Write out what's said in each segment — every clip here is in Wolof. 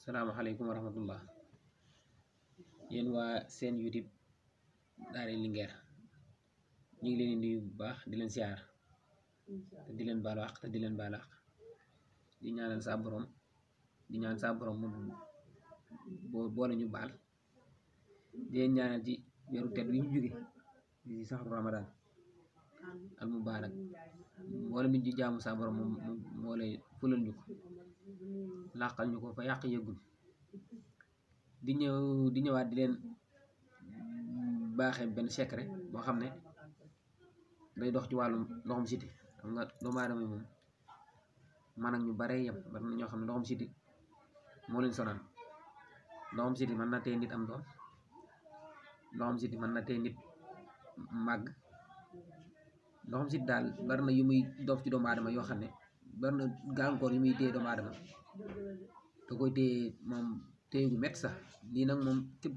Assalamualaikum warahmatullah. Yéen waa seen YouTube Daara Linguère ñu ngi leen di nuyu bu baax di leen siyaar te di leen baalu àq te di leen baal àq di ñaanal sa borom di ñaan sa borom mu boole ñu baal di leen ñaanal ci weeru tedd wi ñu jóge di saxru Ramadan al mubarak mboolem nit ñi jaamu sa borom moo lay fulal ñu ko làqal ñu ko fa yàq yëggul di ñëwaat di leen baaxee benn secret boo xam ne day dox ci wàllum ndoxum siti. xam nga doomu aadama yi moom man ak ñu bare yem bari na ñoo xam ne ndoxum siti moo leen sonal. ndoxum siti mën na tee nit am doom, ndoxum siti mën na tee nit màgg, ndoxum siti daal bari na yu muy dof ci doomu aadama yoo xam ne bari na gàllankoor yu muy téye doomu aadama da koy téye moom téye gu métti sax. lii nag moom képp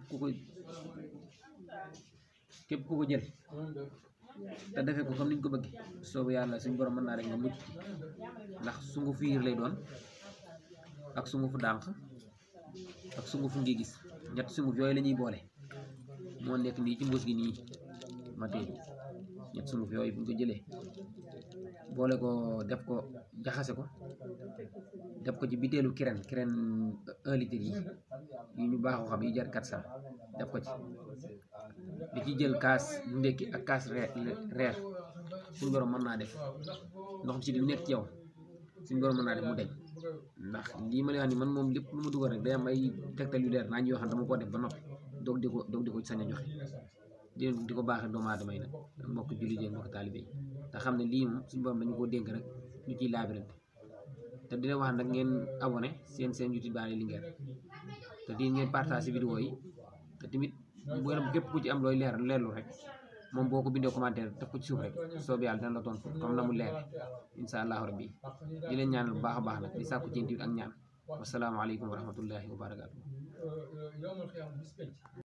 ku ko jël te defee ko comme niñ ko bëgg soobu yàlla suñ borom mën naa rek nga mucc ci, ndax sungu fiir lay doon ak sungu fu dànq ak sungu fu ngi gis. ñett sunguf yooyu la ñuy boole moo nekk nii ci mbuus gi nii ma téye ñett sunguf yooyu buñ ko jëlee boole ko def ko jaxase ko def ko ci biteelu kireen 1 litre yi ñu baaxoo xam yi jar 400 def ko ci di ci jël kaas ndekki ak kaas reer. suñu borom mën naa def ndoxum si di nekk ci yow suñu borom mën naa def mu deñ. ndax lii ma lay wax ni man moom lépp lu ma dugal rek day am ay tegtal yu leer naa ñu yoo xam ne dama koo def ba noppi doog di ko sañ a joxe di ko baaxee doomu aadama yi nag mbokk jullit yi mbokk taalibe yi te xam ne lii moom suñu borom dañu koo dénk rek ñu ciy laabirante. te dina wax nag ngeen abonné seen YouTube Daara Linguère te di ngeen partage vidéo yi te tamit boolam képp ku ci am looy leerlu rek moom boo ko bindee commentaire def ko ci suuf rek soob yàlla dana la tontu comme na mu leer insha allahu rabbi. di leen ñaanal bu baax a baax nag di sàkku ci ak ñaan. wasalaamaaleykum wa rahmatullahi wa barakatuh.